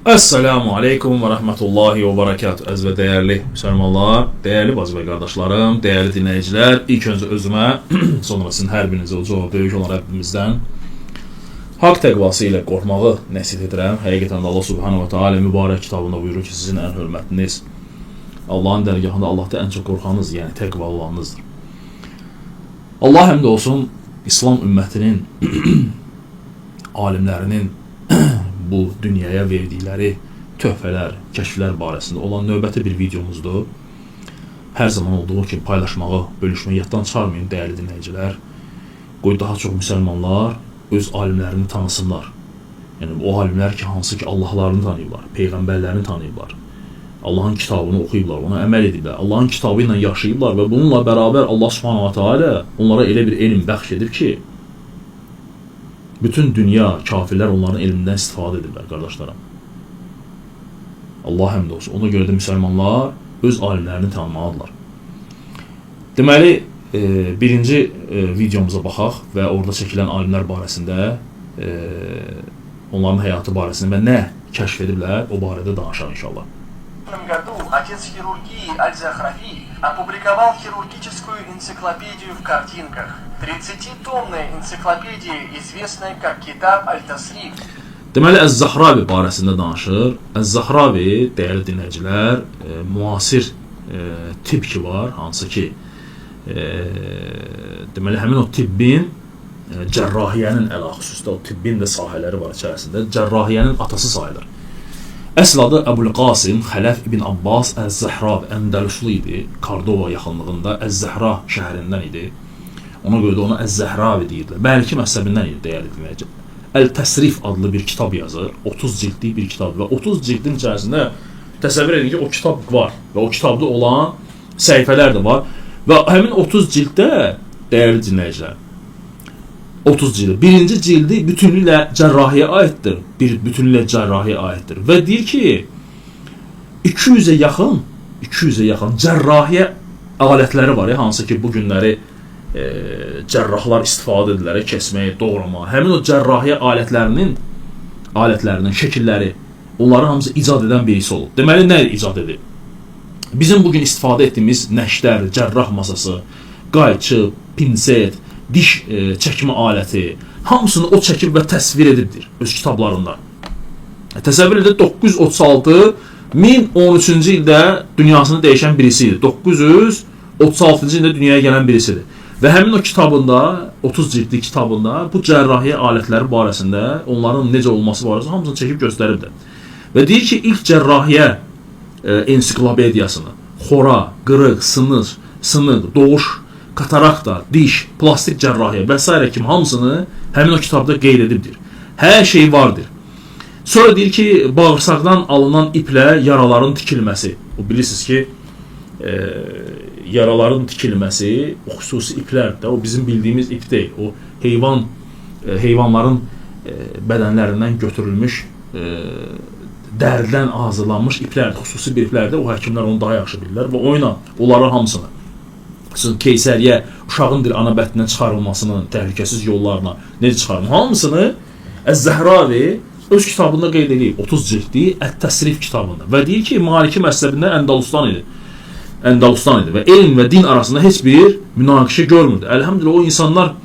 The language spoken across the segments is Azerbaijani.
Esselamu Aleyküm ve Rahmetullahi ve Berekatuhu. Əziz və dəyərli müsəlmanlar, dəyərli bacı və qardaşlarım, dəyərli dinləyicilər, ilk öncə özümə, sonra sizin hər birinizə uca böyük olan Rəbbimizdən haqq təqvası ilə qorxmağı nəsihət edirəm. Həqiqətən də Allah Subhanahu wa Taala mübarək kitabında buyurur ki, sizin ən hörmətliniz Allahın dərgahında Allah'ta ən çox qorxanız, yəni təqvalı olanınızdır. Allah həmd olsun İslam ümmətinin, alimlərinin bu dünyaya verdikləri töhfələr, kəşflər barəsində olan növbəti bir videomuzdur. Hər zaman olduğu kimi paylaşmağı, bölüşməyi yaddan çıxarmayın dəyərli dinləyicilər. Qoy daha çox müsəlmanlar öz alimlərini tanısınlar. Yəni o alimlər ki, hansı ki Allahlarını tanıyıblar, peyğəmbərlərini tanıyıblar. Allahın kitabını oxuyublar, ona əməl ediblər, Allahın kitabı ilə yaşayıblar və bununla bərabər Allah Subhanahu wa Taala onlara elə bir elm bəxş edib ki, bütün dünya, kafirlər onların elmindən istifadə edirlər, qardaşlarım. Allah həmd olsun. Ona görə də müsəlmanlar öz alimlərini tanımalıdırlar. Deməli, birinci videomuza baxaq və orada çəkilən alimlər barəsində, onların həyatı barəsində və nə kəşf ediblər, o barədə danışaq inşallah. В 1900 году отец хирургии Аль-Захрави опубликовал хирургическую энциклопедию в картинках. 30-томная энциклопедия, известная как Китаб Аль-Тасриф. Deməli, Əz-Zahravi barəsində danışır. Əz-Zahravi, dəyərli dinləyicilər, müasir tibb ki var, hansı ki, deməli, həmin o tibbin, cərrahiyyənin əlaqəsüzdə, o tibbin də sahələri var içərisində, cərrahiyyənin atası sayılır. Əsl adı Əbul-Qasim Xələf ibn Abbas Əz-Zahravi, Əndəlüslü idi, Kordova yaxınlığında Əz-Zahra şəhərindən idi. Ona görə də ona Əz-Zahravi deyirlər. Məliki məzhəbindən idi, dəyərli dinləyicilər. Əl-Təsrif adlı bir kitab yazır, 30 cildlik bir kitab və 30 cildin içərisində təsəvvür edin ki, o kitab var və o kitabda olan səhifələr də var və həmin 30 cilddə, dəyərli dinləyicilər, 30 cildi. Birinci cildi bütünlüklə cərrahiyə aiddir. Bütünlüklə cərrahiyə aiddir. Və deyir ki, 200-ə yaxın cərrahiyə alətləri var, hansı ki, bu günləri cərrahlar istifadə edirlər, kəsməyə, doğrama. Həmin o cərrahiyə alətlərinin şəkilləri, onları hamısı icad edən birisi olub. Deməli, nə icad edib? Bizim bugün istifadə etdiyimiz nəşlər, cərrah masası, qayçı, pinset, diş çəkmə aləti, hamısını o çəkib və təsvir edibdir öz kitablarında. Təsəvvür edin, 936 1013-cü ildə dünyasını dəyişən birisi idi. 936-cı ildə dünyaya gələn birisidir. Və həmin o kitabında, 30 cildli kitabında bu cərrahiyyə alətləri barəsində, onların necə olması barəsində hamısını çəkib göstəribdir. Və deyir ki, ilk cərrahiyyə ensiklopediyasını, xora, qırıq, sınıq, doğuş, katarakta, diş, plastik cərrahiyyə və s. kimi hamısını həmin o kitabda qeyd edibdir. Hər şey vardır. Sonra deyir ki, bağırsaqdan alınan iplə yaraların tikilməsi. O bilirsiniz ki, yaraların tikilməsi, o xüsusi iplərdir. O bizim bildiyimiz ip deyil. O heyvanların bədənlərindən götürülmüş, dəridən hazırlanmış iplərdir. Xüsusi bir iplərdir. O həkimlər onu daha yaxşı bilirlər və oyna onların hamısını. Keysəriyyə, uşağın ana bətnindən çıxarılmasının təhlükəsiz yollarına necə çıxarılır? Hamısını Əz-Zahravi öz kitabında qeyd edib, 30 cildli Ət-Təsrif kitabında. Və deyir ki, Maliki məzhəbində Əndəlüstan idi və elm və din arasında heç bir münaqişə görmürdü. Əlhəmdülillah, o insanlar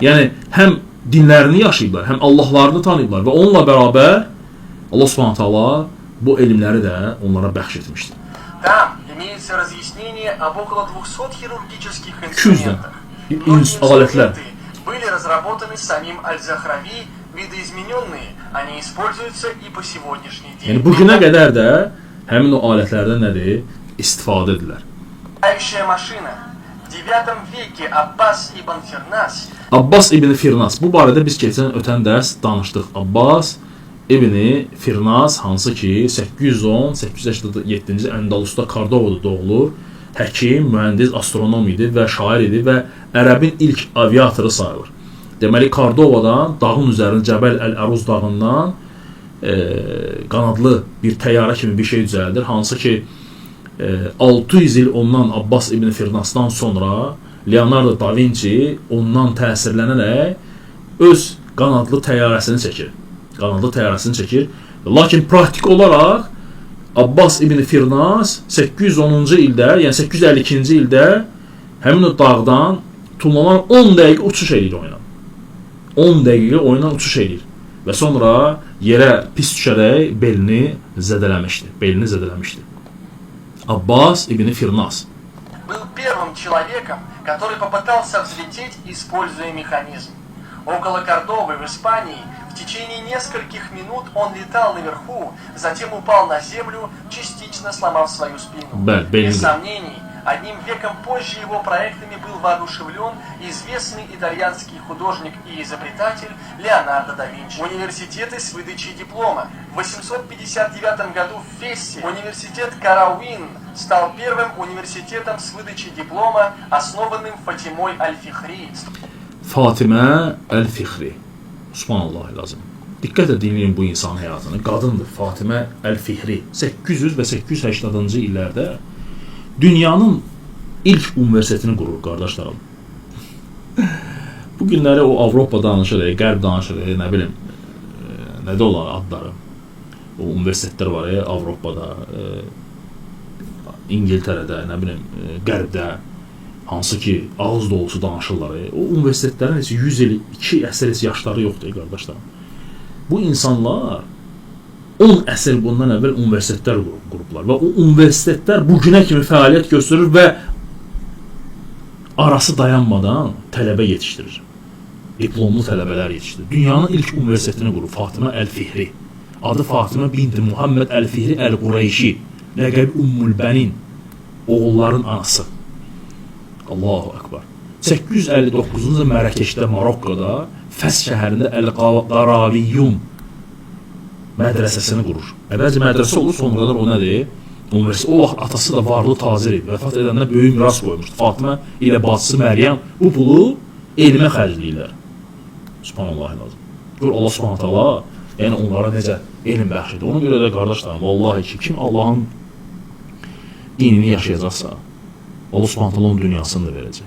yəni həm dinlərini yaşayıblar, həm Allahlarını tanıyıblar və onunla bərabər Allah Subhanahu taala bu elmləri də onlara bəxş etmişdir. Имеется разъяснение об около 200 хирургических инструментах. Многие инструменты были разработаны самим Аль-Захрави, видоизмененные, они используются и по сегодняшний день. Yəni bugünə qədər də həmin o alətlərdən nədir? İstifadə edirlər. Машина. В 9 веке Аббас ибн Фирнас. Abbas ibn Firnas. Bu barədə biz keçən ötən dərs danışdıq. Abbas İbn Firnas, hansı ki 810-887-ci Əndəlüsdə Kordovada doğulur, həkim, mühəndis, astronom idi və şair idi və ərəbin ilk aviatoru sayılır. Deməli, Kordovadan, dağın üzərində Cəbəl Əl-Əruz dağından qanadlı bir təyyarə kimi bir şey düzəldir, hansı ki 600 il ondan Abbas ibn Firnasdan sonra Leonardo da Vinci ondan təsirlənərək öz qanadlı təyyarəsini çəkir. Lakin praktik olaraq Abbas ibn Firnas 810-cu ildə, yəni 852-ci ildə həmin o dağdan tullanan 10 dəqiqə uçuş eləyir oyuna. 10 dəqiqə oyuna uçuş eləyir və sonra yerə pis düşərək belini zədələmişdi. Abbas ibn Firnas был первым человеком, который попытался взлететь, используя механизм. Около Кордовы в Испании в течение нескольких минут он летал наверху, затем упал на землю, частично сломав свою спину. Без сомнений, одним веком позже его проектами был воодушевлен известный итальянский художник и изобретатель Леонардо да Винчи. Университеты с выдачей диплома. В 859 году в Фессе университет Карауин стал первым университетом с выдачей диплома, основанным Фатимой Аль-Фихри. Fatimə Əl-Fixri. Subhanallah lazım. Diqqət edin bu insan həyatını. Qadındır Fatimə Əl-Fixri. 800 və 880-cı illərdə dünyanın ilk universitetini qurur, qardaşlarım. Bu günləri o Avropa danışır, Qərb danışır, nə bilim, nədə olan adları. O universitetlər var, Avropada, İngiltərədə, nə bilim, Qərbdə, hansı ki ağız dolusu danışırlar. O universitetlərin heç 100 il, 2 əsr yaşları yoxdur, qardaşlar. Bu insanlar 10 əsr bundan əvvəl universitetlər qurublar və o universitetlər bugünə kimi fəaliyyət göstərir və arası dayanmadan tələbə yetişdirir. Diplomlu tələbələr yetişdirir. Dünyanın ilk universitetini qurub Fatimə Əl-Fihri. Adı Fatimə binti Muhammed Əl-Fihri Əl-Qureyşi. Ləqəbi Ümmül-Bənin. Oğulların anası. Allahu Akbar. 859-cu ildə Mərəkəşdə, Marokkoda, Fəs şəhərində Əl-Qaraviyyun mədrəsəsini qurur. Əvvəlcə mədrəsə olur, sonradan o nədir? Universitet. O vaxt atası da varlı tacir idi. Vəfat edəndə böyük miras qoymuşdu. Fatimə ilə bacısı Məryəm bu pulu elmə xərcləyirlər. Subhanallah lazım. Gör Allah Subhanahu taala, yəni onlara necə elm bəxş edir. Ona görə də qardaşlarım, vallahi ki, kim Allahın dinini yaşayacaqsa, Allah Subhanahu taala onun dünyasını da verəcək.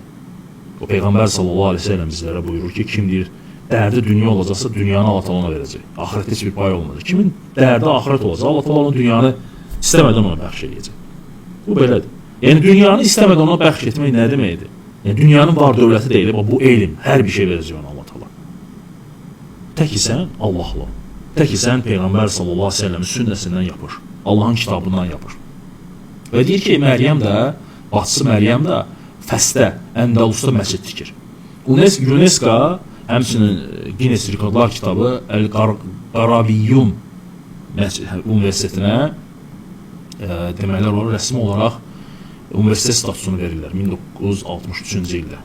O Peyğəmbər sallallahu əleyhi və səlləm bizlərə buyurur ki, kim deyir, dərdi dünya olacaqsa, dünyanı Allah taala ona verəcək. Axirətdə heç bir pay olmayacaq. Kimin dərdi axirət olacaq, Allah taala onun dünyanı istəmədən ona bəxş edəcək. Bu belədir. Yəni dünyanı istəmədən ona bəxş etmək nə deməkdir? Yəni dünyanın var dövləti deyil, bu elm, hər bir şey verəcək ona Allah taala. Tək sən Allahla, tək sən Peyğəmbər sallallahu əleyhi və səlləmin sünnəsindən yapış, Allahın kitabından yapış. Və deyir ki, Məryəm də, bacısı Məryəm də Fəsdə, Əndəlusda məscid tikir. UNESCO həmçinin Guinness Rekordlar kitabı Əl-Qaraviyyun universitetinə demələr olaraq rəsmi olaraq universitet statusunu verirlər 1963-cü ildə.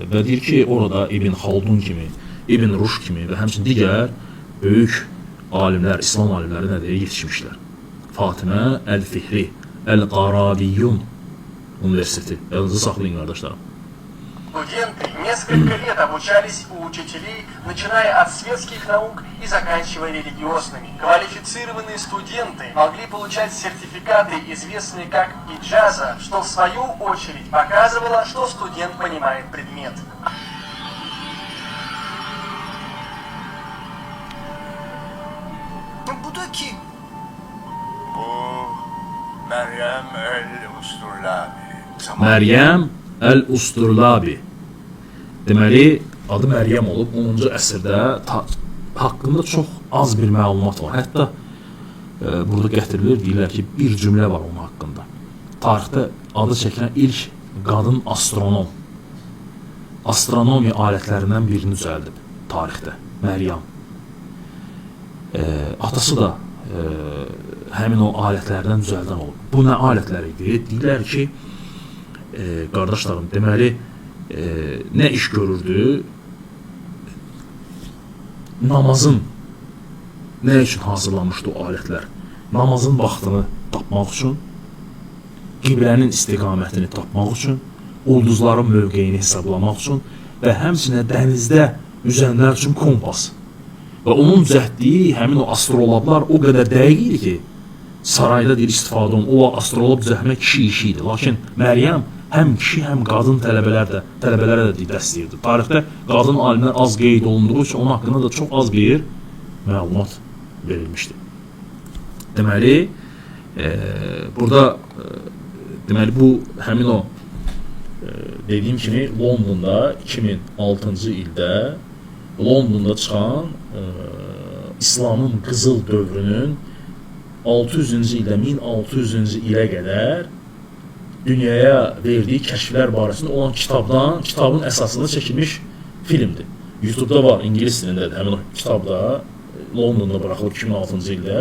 Və deyir ki, orada İbn Xaldun kimi, İbn Rushd kimi və həmçinin digər böyük alimlər, İslam alimləri nədir, yetişmişlər. Fatimə Əl-Fihri, Əl-Qaraviyyun Universiteti. Yalnızca saxlayın, qardaşlarım. Студенты несколько лет обучались у учителей, начиная от светских наук и заканчивая религиозными. Квалифицированные студенты могли получать сертификаты, известные как иджаза, что в свою очередь показывало, что студент понимает предмет. Bu da kim? Bu Meryem el-Usturlabi. Məryəm Əl-Usturlabi. Deməli, adı Məryəm olub 10-cu əsrdə haqqında çox az bir məlumat var. Hətta burada gətirilir, deyirlər ki, bir cümlə var onun haqqında. Tarixdə adı çəkilən ilk qadın astronom. Astronomiya alətlərindən birini düzəldib tarixdə Məryəm. Atası da həmin o alətlərdən düzəldən olub. Bu nə alətləri idi? Deyirlər ki, qardaşlarım, deməli, nə iş görürdü? Namazın nə üçün hazırlanmışdı o alətlər? Namazın vaxtını tapmaq üçün, qiblənin istiqamətini tapmaq üçün, ulduzların mövqeyini hesablamaq üçün və həmçinin dənizdə üzənlər üçün kompas. Və onun düzəltdiyi həmin o astrologlar o qədər dəqiq idi ki, sarayda deyir istifadə olun. O astrolog düzəltmək kişi işi idi. Lakin Məryəm həm kişi, həm qadın tələbələrə də dəstəyirdi. Tarixdə qadın alimlər az qeyd olunduğu üçün onun haqqında da çox az bir məlumat verilmişdi. Deməli, burada deməli bu həmin o dediyim kimi Londonda 2006-cı ildə Londonda çıxan İslamın qızıl dövrünün 600-cü ildə 1600-cü ilə qədər dünyaya verdiyi kəşflər barəsində olan kitabın əsasında çəkilmiş filmdir. YouTube-da var, ingilis dilindədir. Həmin o kitabda Londonda buraxılıb 2006-cı ildə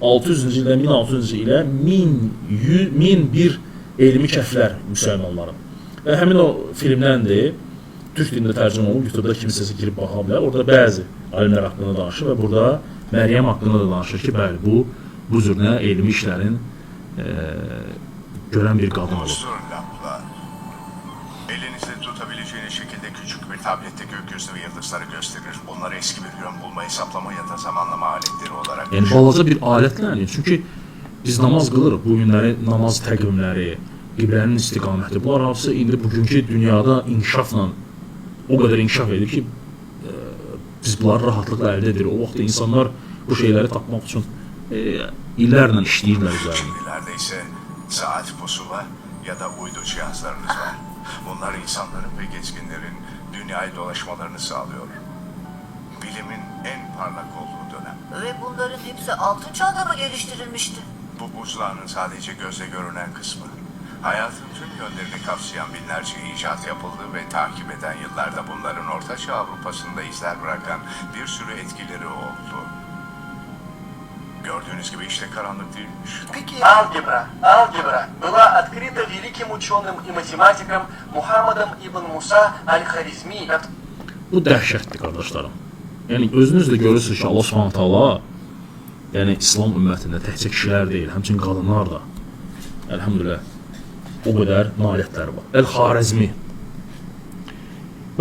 600-cü ildə 1600-cü ilə 1001 elmi kəşflər müsəlmanların. Və həmin o filmdəndir. Türk dilində tərcümə olunub, YouTube-da kimsəsi girib baxa bilər. Orada bəzi alimlər haqqında danışır və burada Məryəm haqqında da danışır ki, bəli, bu cür elmi işlərin görən bir qadın olur. Lamplar. Elinizde tutabileceğiniz şekilde küçük bir tablette gökyüzü ve yıldızları gösterir. Onları eski bir yön bulma, hesaplama ya da zamanlama aletleri olarak Yəni balaca bir alətlə, çünki biz namaz qılırıq, bu günləri namaz təqvimləri, qiblənin istiqaməti, bunlar hamısı indi bugünkü dünyada inkişafla o qədər inkişaf edir ki, biz bunları rahatlıqla əldə edirik. O vaxt insanlar bu şeyləri tapmaq üçün illərlə işləyirlər üzərində. Şimdilerde ise saat, pusula ya da uydu cihazlarınız var. Bunlar insanların ve gezginlerin dünyayı dolaşmalarını sağlıyor. Bilimin en parlak olduğu dönem. Ve bunların hepsi altın çağda mı geliştirilmişti? Bu buzdağının sadece gözle görünen kısmı. Hayatın tüm yönlerini kapsayan binlerce icat yapıldı ve takip eden yıllarda bunların Ortaçağ Avrupa'sında izler bırakan bir sürü etkileri oldu. Gördüğünüz gibi işte karanlık değilmiş. Алгебра была открыта великим ученым и математиком Мухаммадом ибн Муса аль-Харизми. Bu dəhşətdir, qardaşlarım. Yəni, özünüz də görürsünüz ki, Allah Subhanahu taala yəni, İslam ümmətində təkcə kişilər deyil, həmçinin qadınlar da, əlhamdülillah, o qədər nailiyyətləri var. Əl-Xarəzmi.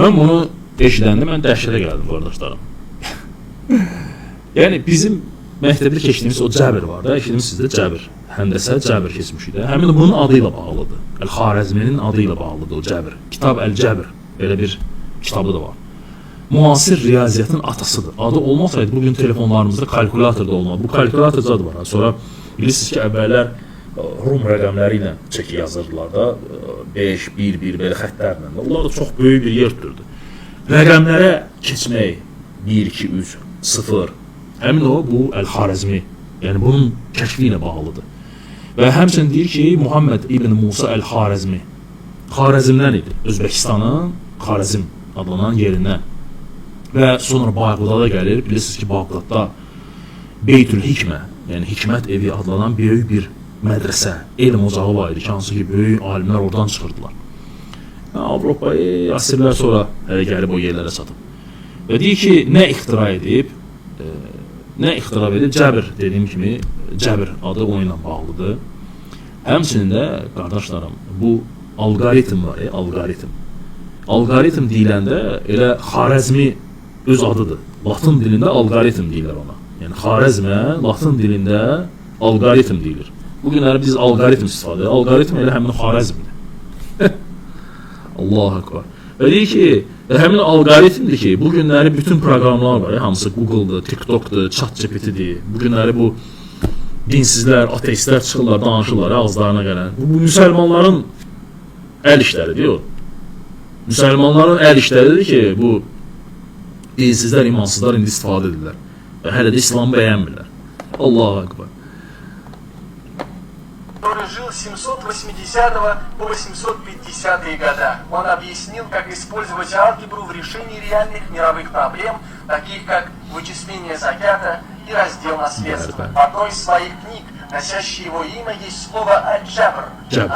Mən bunu eşidəndə mən dəhşətə gəldim, qardaşlarım. Yəni, bizim məktəbdə keçdiyimiz o Cəbir var da, eşitmişsiniz də Cəbir. Həndəsə Cəbir keçmişik də. Həmin bunun adı ilə bağlıdır. Əl-Xarəzminin adı ilə bağlıdır o Cəbir. Kitab Əl-Cəbir. Belə bir kitabı da var. Müasir riyaziyyatın atasıdır. Adı olmasaydı bugün telefonlarımızda kalkulator da olmalı. Bu kalkulator zadı var. Sonra bilirsiniz ki, əvvəllər Rum rəqəmləri ilə çəki yazırdılar da. 5, 1, 1 belə xətlərlə. Onlar da çox böyük bir yer tuturdu. Rəqəmlərə keçmək 1, 2, 3, 0. Həmin o, bu Əl-Xarəzmi. Yəni, bunun kəşfi ilə bağlıdır. Və həmçinin deyir ki, Muhammed ibn Musa Əl-Xarəzmi Xarəzmdən idi. Özbəkistanın Xarəzm adlanan yerindən. Və sonra Bağdada gəlir. Bilirsiniz ki, Bağdadda Beytül Hikmə, yəni Hikmət evi adlanan böyük bir mədrəsə, elm ocağı var idi ki, hansı ki, böyük alimlər oradan çıxırdılar. Avropaya əsrlər sonra gəlib o yerlərə çatıb. Və deyir ki, nə ixtira edib? Cəbir, dediyim kimi, Cəbir adı onunla bağlıdır. Həmçinin də, qardaşlarım, bu alqoritm var, alqoritm. Alqoritm deyiləndə elə Xarəzmi öz adıdır. Latın dilində alqoritm deyirlər ona. Yəni, Xarəzmə Latın dilində alqoritm deyilir. Bugünləri biz alqoritm istifadə edir. Alqoritm elə həmin Xarəzmdir. Allahu Ekber. Və deyir ki, həmin alqoritmdir ki, bugünləri bütün proqramlar var, hamısı Google-dır, TikTok-dur, ChatGPT-dir. Bugünləri bu dinsizlər, ateistlər çıxırlar, danışırlar, ağızlarına gələn. Bu müsəlmanların əl işləridir o. Müsəlmanların əl işləridir ki, bu dinsizlər, imansızlar indi istifadə edirlər. Və hələ də İslamı bəyənmirlər. Allahu Ekber. Который жил с 780 по 850 года. Он объяснил, как использовать алгебру в решении реальных мировых проблем, таких как вычисление заката и раздел наследства. В одной из своих книг, носящей его имя, есть слово «аль-джабр»,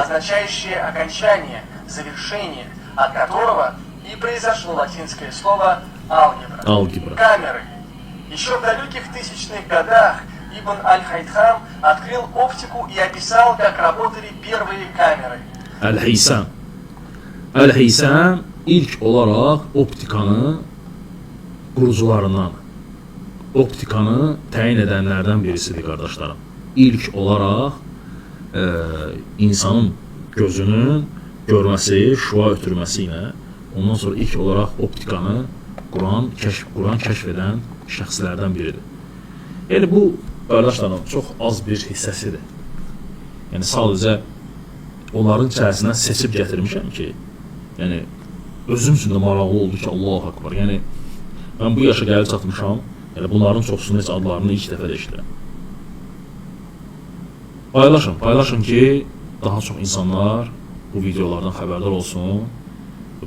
означающее окончание, завершение, от которого и произошло латинское слово «алгебра». Камеры. Еще в далеких тысячных годах Ибн Аль-Хайдхам открыл оптику и описал, как работали первые камеры. Əl-Heysəm ilk olaraq optikanı qurucularından, optikanı təyin edənlərdən birisidir, qardaşlarım. İlk olaraq insanın gözünün görməsi, şua ötürməsi ilə ondan sonra ilk olaraq optikanı quran, kəşf edən şəxslərdən biridir. Yəni bu qardaşlarım çox az bir hissəsidir. Yəni sadəcə onların içərisindən seçib gətirmişəm ki, yəni özüm üçün də maraqlı oldu ki, Allahu Akbar. Yəni mən bu yaşa gəlib çatmışam, yəni bunların çoxsunun heç adlarını ilk dəfə də eşidirəm. Paylaşın ki, daha çox insanlar bu videolardan xəbərdar olsun.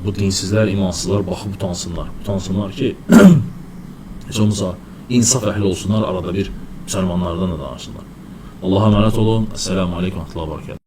Bu dinsizlər, imansızlar baxıb utansınlar ki, heç olmasa insaf əhli olsunlar, arada bir müsəlmanlardan da danışsınlar. Allah'a emanet olun. Esselamu Aleyküm ve Rahmetullahi ve Berekatuhu.